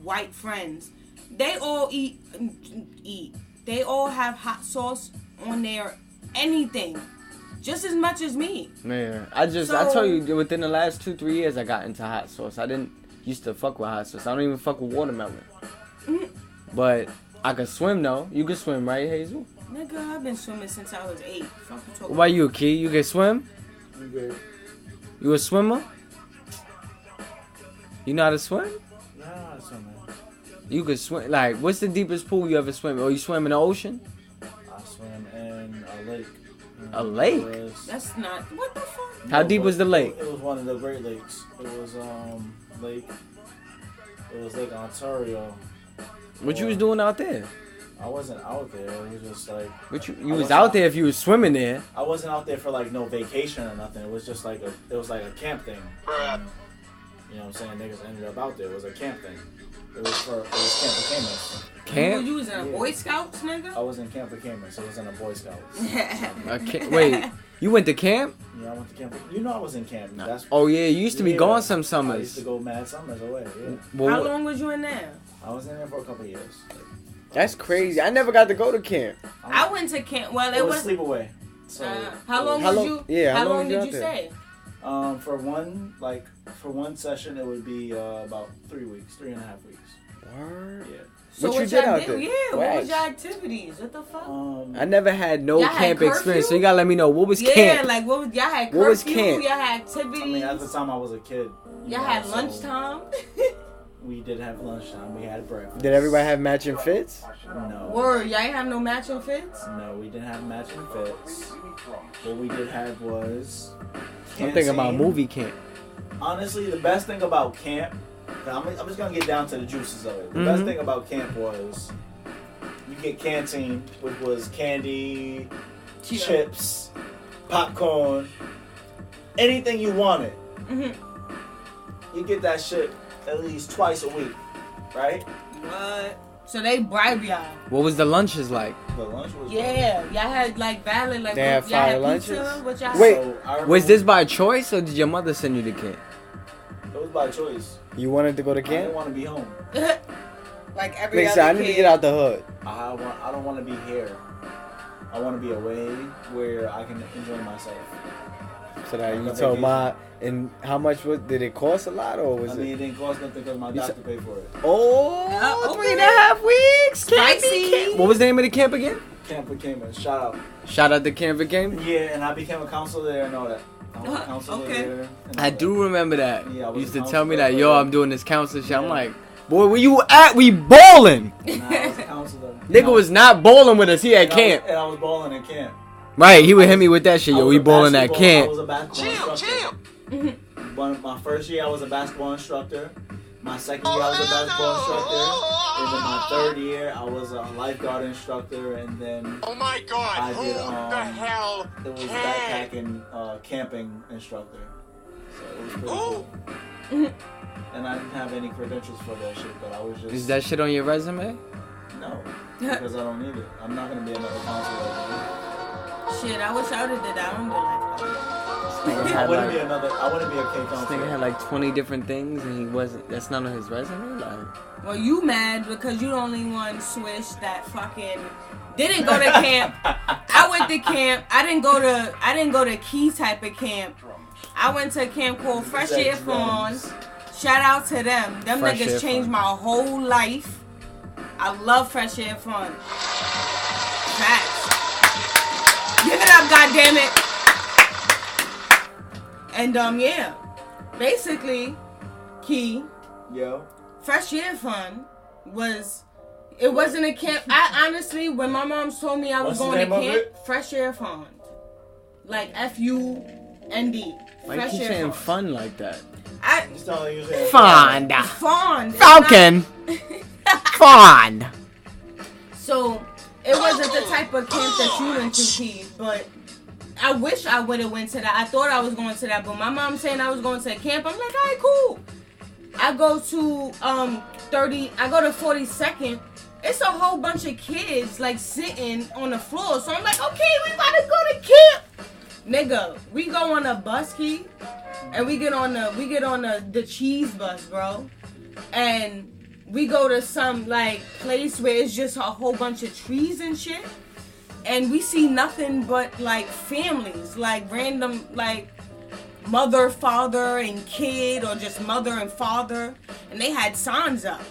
white friends. They all eat. They all have hot sauce on their anything, just as much as me. Man, I So- told you within the last 2-3 years I got into hot sauce. I didn't used to fuck with hot sauce. I don't even fuck with watermelon. Mm-hmm. But I can swim though. You can swim, right, Hazel? Nigga, I've been swimming since I was 8. Fuck you talking What about you, Key? You can swim? You good? You a swimmer? You know how to swim? Nah, that's not man. You could swim. Like, what's the deepest pool you ever swim? Or you swim in the ocean? I swam in a lake. A lake? It was- That's not. What the fuck? How No, deep but was the lake? It was one of the Great Lakes. It was Lake. It was Lake Ontario. What you was doing out there? I wasn't out there. It was just like What you I was wasn't out there if you was swimming there. I wasn't out there for like no vacation or nothing. It was just like it was like a camp thing. You know what I'm saying? Niggas ended up out there. It was a camp thing. It was Camp for Camus. Camp? You was in a Yeah. Boy Scouts, nigga? I was in Camp for Camus. It was in a Boy Scouts. Wait, you went to camp? Yeah, I went to camp. You know I was in camp. That's Oh yeah, you used to be Yeah. gone some I used summers. to go mad summers away. Yeah, Well, How long was you in there? I was in there for a couple of years. That's crazy. I never got to go to camp. I went to camp. Well, It was sleepaway. So how long How was long- you? yeah, How long did you out there? stay? For one session, it would be about 3 weeks, 3.5 weeks. Word. Yeah. So What you what did y'all out did? there? Yeah, what was Wax. your activities? What the fuck? I never had no Y'all had camp experience, so curfew? you gotta let me know what was Yeah, camp. like what was y'all had curfew? What was camp? Y'all had I activities. mean, at the time I was a kid. Y'all had lunchtime. We did have lunchtime. We had breakfast. Did everybody have matching fits? No. Word, y'all ain't have no matching fits. No, we didn't have matching fits. What we did have was. I'm thinking about canteen. movie camp. Honestly, the best thing about camp, I'm just gonna get down to the juices of it. The best thing about camp was you get canteen, which was candy, chips, popcorn, anything you wanted. You get that shit at least twice a week, right? What? So they bribe y'all. What was the lunches like? The lunch was Yeah, y'all had like valid like. They had y'all had fire pizza, lunches? what y'all Wait, So, I Was remember- this by choice or did your mother send you to camp? It was by choice. You wanted to go to I didn't camp? want to be home. like every Nigga other said, I need to kid. get out the hood. I don't want to be here. I want to be away where I can enjoy myself. So that you Like a told vacation. my, and how much did it cost a lot or was I mean, it? it didn't cost nothing because my You doctor said- paid for it. Oh, okay. 3.5 weeks. Spicy. Camp. What was the name of the camp again? Camp became a shout out. Shout out to Camp Camp. Yeah, and I became a counselor there and all that. I was a counselor Okay. there. and all I that. do remember that. Yeah, I was You used a to tell me counselor that, yo, for- I'm doing this counselor shit. I'm Yeah. like, boy, where you at? We bowling. Nah, I was a counselor. Nigga was not bowling with us. He at And camp. I was balling in camp. Right, he would hit me with that shit. I Yo, was we a bowling at basketball- I camp. was a basketball instructor. My first year, I was a basketball instructor. My second year, I was a basketball instructor. And then my third year, I was a lifeguard instructor. And then Oh my god, I who did, the hell it was can? backpacking, camping instructor. So it was pretty cool. And I didn't have any credentials for that shit, but I was just Is that shit on your resume? no, because I don't need it. I'm not gonna be another counselor. Shit, I wish I would have did that. I don't do like I wouldn't be another. I wouldn't be a K This nigga counselor. had like 20 different things and he wasn't. That's not on his resume. Like, Well, you mad because you the only one Swish that fucking didn't go to camp. I went to camp. I didn't go to key type of camp. I went to a camp called Fresh Air Farms. Shout out to them. Them Fresh niggas Air changed Fun. my whole life. I love Fresh Air Fun. Facts. Give it up, goddammit. And yeah. Basically, Key, Yo. Fresh Air Fun it wasn't a camp. I honestly, when my mom told me I was What's the going to name of camp, it? Fresh Air Fun. Like F-U-N-D. Why you Fresh keep Air saying Fun. fun like that? He's telling you saying Fond. Fun. It's Falcon. Fond. So it wasn't the type of camp that you went to, Key, but I wish I would have went to that. I thought I was going to that, but my mom saying I was going to a camp. I'm like, all right, cool. I go to 42nd. It's a whole bunch of kids like sitting on the floor. So I'm like, okay, we about to go to camp. Nigga, we go on a bus, Key, and we get on the cheese bus, bro. And we go to some like place where it's just a whole bunch of trees and shit. And we see nothing but like families, like random like mother, father, and kid, or just mother and father. And they had signs up.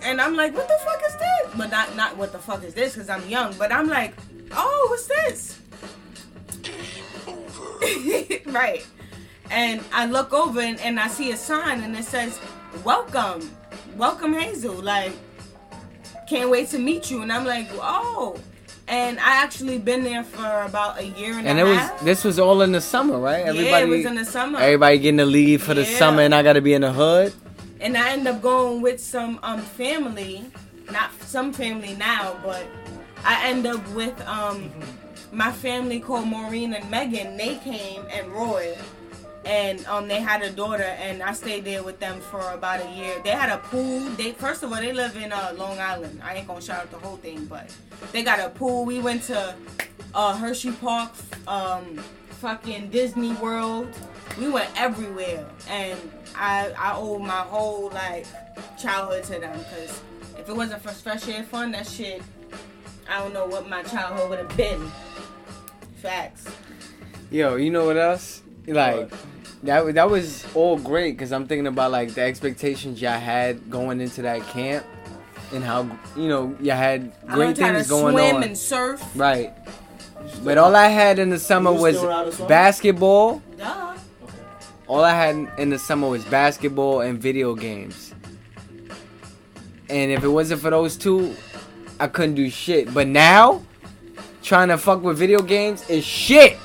And I'm like, what the fuck is this? But not what the fuck is this, because I'm young. But I'm like, oh, what's this? Right. And I look over and I see a sign and it says, welcome Hazel. Like, can't wait to meet you. And I'm like, oh. And I actually been there for about a year and a half. This was all in the summer, right? Yeah, it was in the summer. Everybody getting to leave for the summer, and I gotta be in the hood. And I end up going with some family, not some family now, but I end up with my family called Maureen and Megan. They came, and Roy, and they had a daughter, and I stayed there with them for about a year. They had a pool. First of all, they live in Long Island. I ain't gonna shout out the whole thing, but they got a pool. We went to Hershey Park, fucking Disney World. We went everywhere, and I owe my whole like childhood to them, because if it wasn't for Fresh Air Fun, that shit, I don't know what my childhood would have been. Facts. Yo, you know what else? Like, that was all great, because I'm thinking about like the expectations y'all had going into that camp, and how, you know, you had great things going on. Swim and surf. Right. But all I had in the summer was basketball. Duh. All I had in the summer was basketball and video games. And if it wasn't for those two, I couldn't do shit. But now, trying to fuck with video games is shit.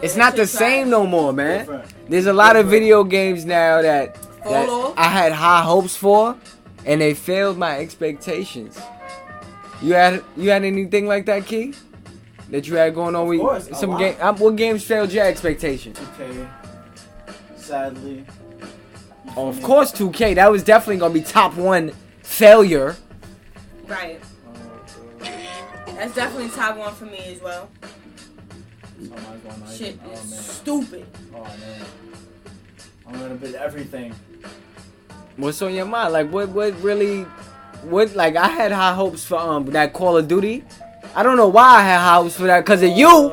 It's not the same no more, man. There's a lot of video games now that I had high hopes for, and they failed my expectations. You had anything like that, Key? That you had going on with some game? What games failed your expectations? 2K. Sadly. Oh, of course, 2K. That was definitely gonna be top one failure. Right. That's definitely top one for me as well. Shit is stupid. Oh man, I'm gonna bid everything. What's on your mind? Like, what really? Like, I had high hopes for that Call of Duty. I don't know why I had high hopes for that, because of you.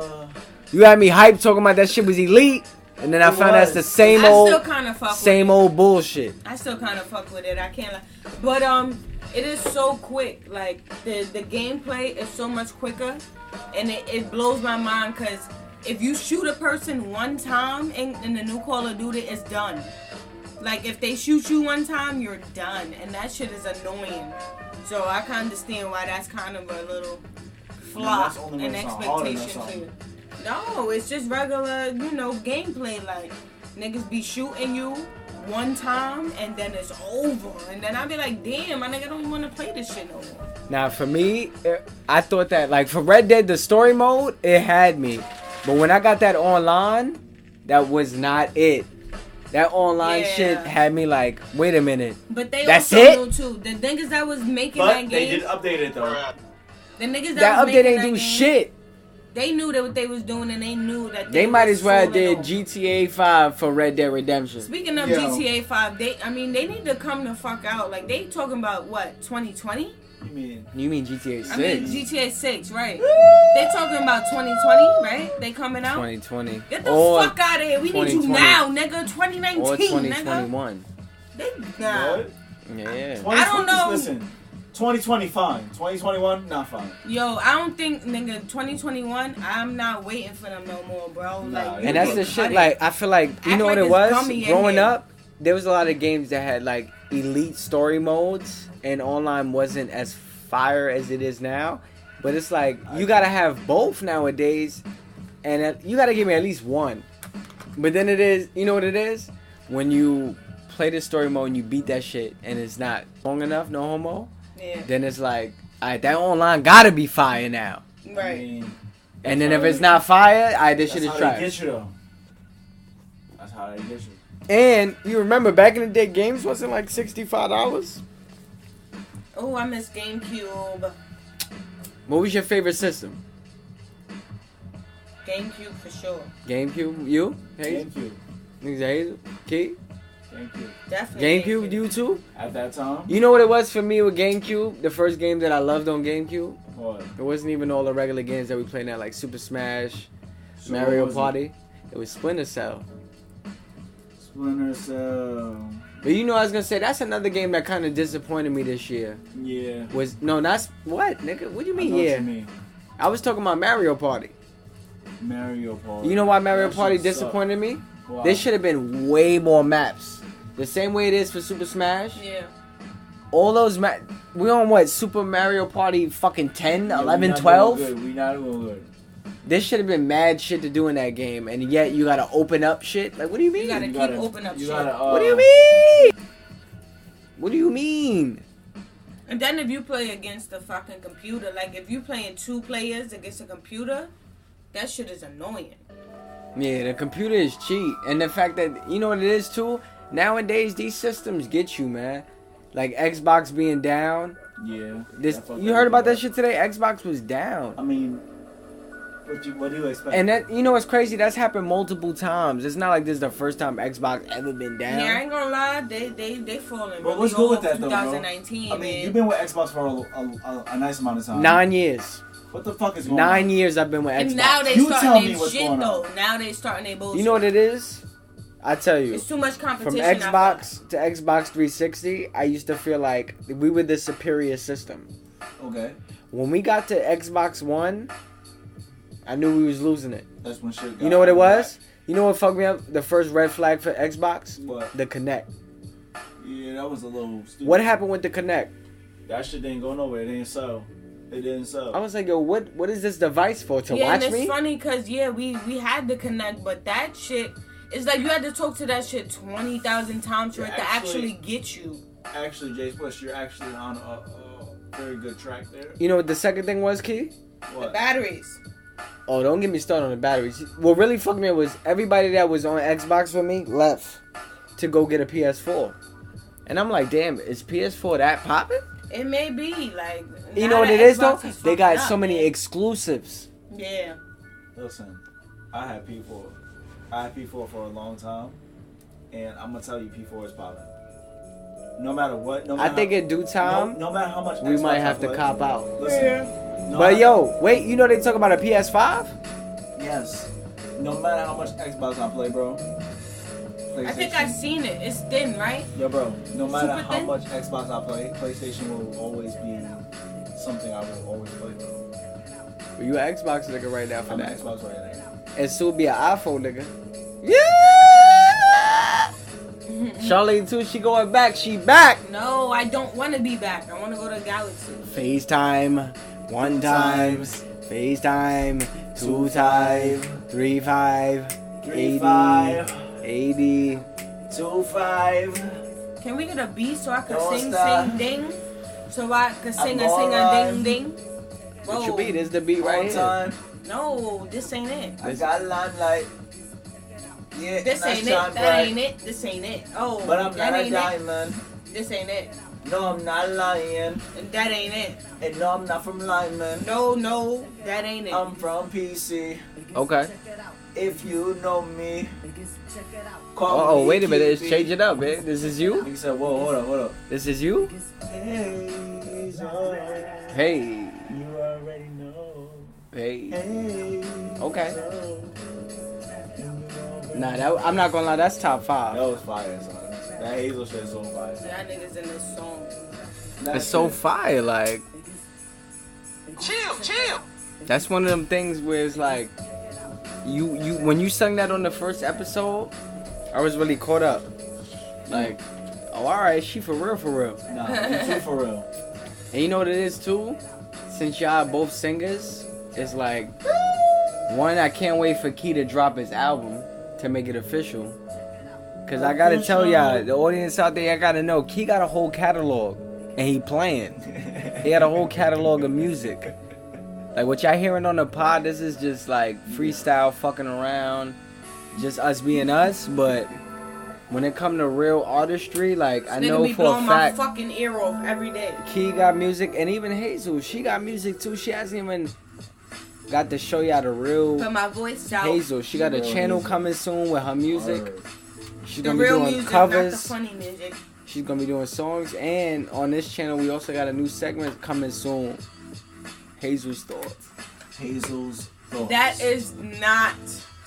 You had me hyped talking about that shit was elite. And then I found that's the same old bullshit. I still kind of fuck with it. I can't lie. But it is so quick. Like the gameplay is so much quicker, and it blows my mind, because if you shoot a person one time in the new Call of Duty, it's done. Like, if they shoot you one time, you're done, and that shit is annoying. So I can understand why that's kind of a little flop in expectation for you. No, it's just regular, gameplay. Like, niggas be shooting you one time, and then it's over. And then I be like, damn, my nigga don't even want to play this shit no more. Now, for me, I thought that, like, for Red Dead, the story mode, it had me. But when I got that online, that was not it. That online shit had me like, wait a minute. But they that's also it? knew, too. The niggas that was making that game. They did update it, though. The niggas that was update making ain't that do game, shit. They knew that what they was doing, and they knew that they might as well have did GTA 5 for Red Dead Redemption. Speaking of GTA 5, they need to come the fuck out. Like, they talking about what, 2020? You mean GTA 6? I mean GTA 6, right? They talking about 2020, right? They coming out 2020. Get the fuck out of here. We need you now, nigga. 2019, or 2021. Nigga. Nah. What? Yeah. I don't know. Listen, 2020 fine. 2021 not fine. Yo, I don't think, nigga, 2021, I'm not waiting for them no more, bro. Nah, Like, you And that's can the cut shit. it. Like, I feel like you Act know like what it it's was gummy in growing here. up. There was a lot of games that had like elite story modes, and online wasn't as fire as it is now. But it's like you gotta have both nowadays, and you gotta give me at least one. But then it is, you know what it is? When you play the story mode and you beat that shit, and it's not long enough, no homo. Yeah. Then it's like, alright, that online gotta be fire now. I Right. mean, And then if it's not fire, alright, this that's shit is how trash. they get you though. That's how they get you. And you remember back in the day, games wasn't like $65. Oh, I miss GameCube. What was your favorite system? GameCube for sure. GameCube, you? Hazel? GameCube. Niggas Hazel? Key? GameCube. Definitely. GameCube, you too? At that time, You know what it was for me with GameCube? The first game that I loved on GameCube? what? It wasn't even all the regular games that we played now, like Super Smash, So Mario what was Party. It was Splinter Cell. Splinter Cell. But you know, I was gonna say that's another game that kind of disappointed me this year. Yeah. Was no, not what, nigga? What do you I mean? know what Yeah, you mean. I was talking about Mario Party. Mario Party. You know why Mario That Party shit sucked. disappointed me? Why? There should have been way more maps. The same way it is for Super Smash. Yeah. All those we on what? Super Mario Party fucking 10, Yeah, 11, we not 12? doing good. We not doing good. There should have been mad shit to do in that game, and yet you gotta open up shit. Like, what do you mean? You gotta You keep gotta- open up you shit. gotta, What do you mean? What do you mean? And then if you play against the fucking computer, like if you playing 2 players against a computer, that shit is annoying. Yeah, the computer is cheap, and the fact that you know what it is too. Nowadays, these systems get you, man. Like Xbox being down. Yeah. This That fucked you heard about that everything shit today? Xbox was up. down. I mean, what do you expect? And that, you know what's crazy? That's happened multiple times. It's not like this is the first time Xbox ever been down. Yeah, I ain't gonna lie, they falling. But really what's good with off that though, bro? 2019, I mean, man. you've been with Xbox for a nice amount of time. 9 years. What the fuck is going 9 on? years I've been with and Xbox. now they You tell starting me their what's shit going on. though. Now they starting their bullshit. You know what it is? I tell you. It's too much From competition. I feel. Xbox to Xbox 360, I used to feel like we were the superior system. Okay, When we got to Xbox One, I knew we was losing it. that's when shit. You know what it was? You know what fucked me up? The first red flag for Xbox? What? The Connect. Yeah, that was a little stupid. What happened with the Connect? That shit didn't go nowhere. It didn't sell. It didn't sell. I was like, yo, what is this device for? To Yeah, and watch it's me? funny because we had to connect, but that shit, it's like you had to talk to that shit 20,000 times for Yeah, it to actually- actually get you. Actually, Jayswish, you're actually on a very good track there. You know what the second thing was, Key? The What? batteries. Oh, don't get me started on the batteries. What really fucked me up was everybody that was on Xbox with me left to go get a PS4. And I'm like, damn, is PS4 that popping? It may be like. You now know what that it is though? Xbox They got fucking so up, many man. exclusives. Yeah. Listen, I had P4. I had P4 for a long time, and I'm gonna tell you, P4 is popping. No matter what, no I matter think how, in due time, no matter how much we Xbox might I have to play, cop out. Listen, no But matter- yo, wait, you know they talk about a PS5? yes, no matter how much Xbox I play, bro. I think I've seen it. It's thin, right? Yo, bro, no matter Super how thin? much Xbox I play, PlayStation will always be something I will always play, bro. You an Xbox nigga right now for I'm an that. Xbox right now. And soon be an iPhone nigga. Yeah! Charlene too, she going back, she back! No, I don't want to be back. I want to go to Galaxy. FaceTime, 1 time, FaceTime, 2 time, 3 5, 80, 80. 2-5. Can we get a beat so I could Don't sing, stop. sing, ding? So I could sing I'm a sing a alright. ding, ding? What Whoa. you beat? This the beat right On here. time. No, this ain't it. I got limelight. Yeah, This and I ain't it. shine That bright. ain't it. This ain't it. Oh, But I'm that not a ain't it. diamond. This ain't it. No, I'm not lying. And that ain't it. And no, I'm not from Lyman. No, that ain't it. I'm from PC. Okay. If you know me. Oh, wait a minute. It's Kiki. changing up, man. This is you? He said, whoa, hold up. This is you? Hey. You already know. Hey. Hey. Okay. Nah, I'm not gonna lie, that's top 5. That was fire, son. That Hazel shit is so fire. That niggas in this song. It's so fire, like. Chill. That's one of them things where it's like, you when you sung that on the first episode, I was really caught up. Like, oh, alright, she for real. Nah, you too for real. And you know what it is too? Since y'all both singers, it's like, one, I can't wait for Key to drop his album to make it official. Cause I gotta tell y'all, the audience out there, I gotta know, Key got a whole catalog, and he playing. He had a whole catalog of music. Like what y'all hearing on the pod, this is just like freestyle, fucking around, just us being us. But when it come to real artistry, like I know for a fact, my fucking ear off every day. Key got music, and even Hazel, she got music too. She hasn't even got to show y'all the real Put my voice out. Hazel. She got a channel coming soon with her music. Word. She's The gonna be real doing music, covers. not the funny music. She's gonna be doing songs, and on this channel we also got a new segment coming soon. Hazel's Thoughts. Hazel's Thoughts. That is not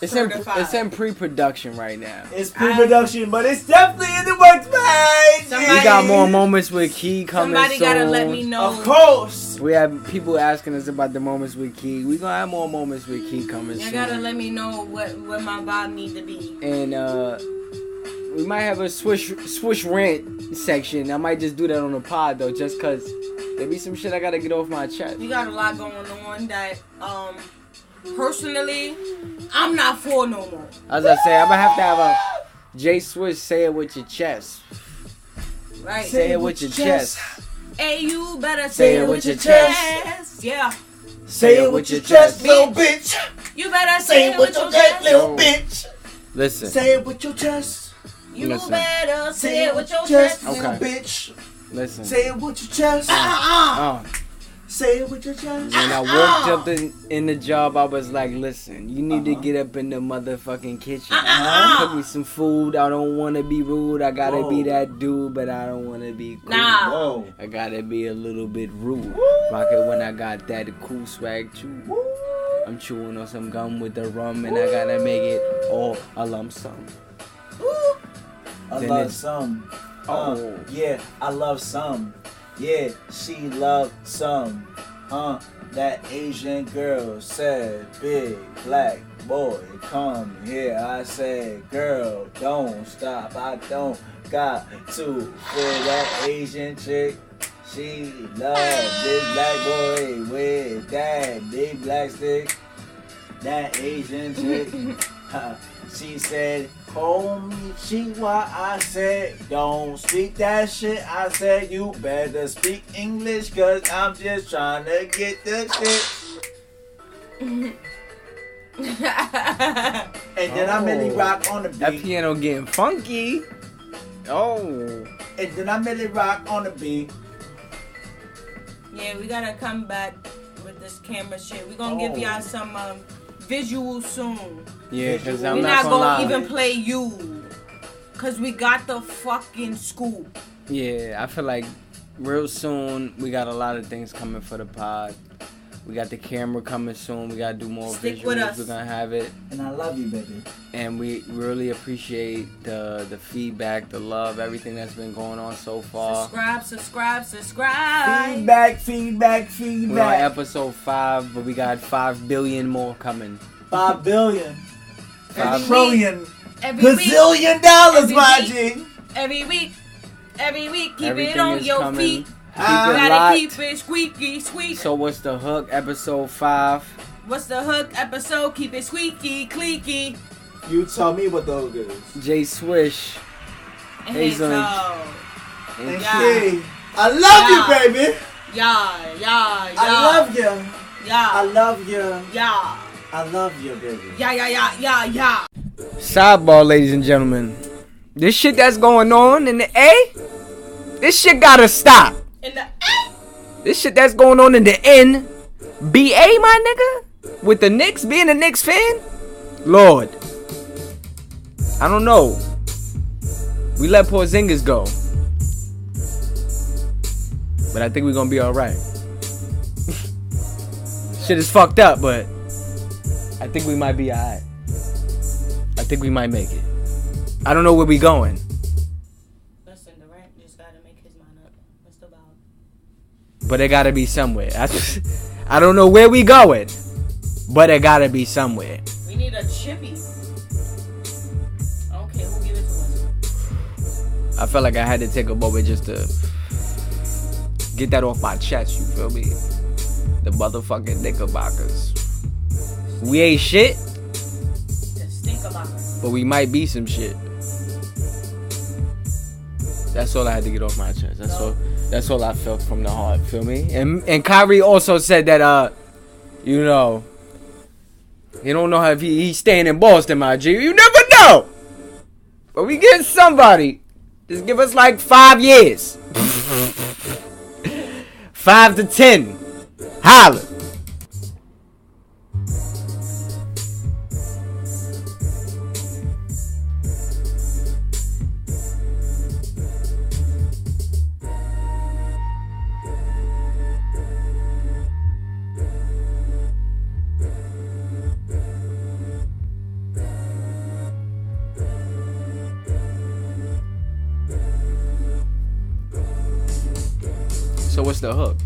certified. It's in pre-production right now. It's pre-production, but it's definitely in the works, man. We got more moments with Key coming Somebody soon. gotta let me know. Of course. We have people asking us about the moments with Key. We gonna have more moments with Key coming You soon. gotta let me know what my vibe need to be. And we might have a swish rant section. I might just do that on the pod though, just cause there be some shit I gotta get off my chest. We got a lot going on that personally I'm not for no more. As I say, I'm gonna have to have a Jayswish say it with your chest. Right. Say it with your chest. Hey, you better Say it with your chest. Yeah. Say it with your chest, little bitch. You better Say it with your chest, little bitch. Listen. Say it with your chest. You Listen. better say it with your chest. little Okay. bitch. Listen. Say it with your chest. Say it with your chest. When I walked up in the job, I was like, listen, you need to get up in the motherfucking kitchen. Cook me some food. I don't want to be rude. I gotta be that dude, but I don't want to be cool. Nah. Whoa. I gotta be a little bit rude. Rock it when I got that cool swag too. I'm chewing on some gum with the rum, and I gotta make it all a lump sum. I Then love it's- some. Oh. Yeah, I love some. Yeah, she loved some. That Asian girl said, big black boy, come here. I said, girl, don't stop. I don't got to for that Asian chick. She loved this black boy with that big black stick. That Asian chick. She said, homie, she why I said, don't speak that shit. I said, you better speak English, cause I'm just trying to get the shit. And then I really rock on the That beat. piano getting funky. Oh. And then I really rock on the beat. Yeah, we gotta come back with this camera shit. We gonna give y'all some visuals soon. Yeah, because I'm We're not not gonna gonna lie. even play you. Cause we got the fucking scoop. Yeah, I feel like real soon we got a lot of things coming for the pod. We got the camera coming soon. We gotta do more Stick visuals. with us. We're gonna have it, And I love you, baby. and we really appreciate the feedback, the love, everything that's been going on so far. Subscribe. Feedback. We're on episode 5, but we got 5 billion more coming. 5 billion. Five Trillion. Every week. Gazillion dollars, Every my week. G. Every week. Keep Everything it on is your coming. feet. Keep You it gotta locked. keep it squeaky squeak. So what's the hook? Episode 5. What's the hook episode? Keep it squeaky, cliquey. You tell me what the hook is. Jayswish. Hazel. And Yeah. she, I love you, baby. Yeah. I love you. Yeah. I love you. Yeah. I love you, baby. Yeah. Sidebar, ladies and gentlemen. This shit that's going on in the A, this shit gotta stop. In the This shit that's going on in the NBA, my nigga, with the Knicks, being a Knicks fan, Lord, I don't know. We let Porzingis go, but I think we're gonna be all right. Shit is fucked up, but I think we might be alright. I think we might make it. I don't know where we going. Listen, Durant just gotta make his mind up. What's the vibe? But it gotta be somewhere. I don't know where we going. But it gotta be somewhere. We need a chippy. I don't care who give it to us. I felt like I had to take a moment just to get that off my chest, you feel me? The motherfucking Knickerbockers. We ain't shit, Just think about it. but we might be some shit. That's all I had to get off my chest. That's all I felt from the heart, feel me? And Kyrie also said that you know, he don't know if he's staying in Boston, my G. You never know. But we get somebody. Just give us like 5 years. 5 to 10. Holla. So what's the hook?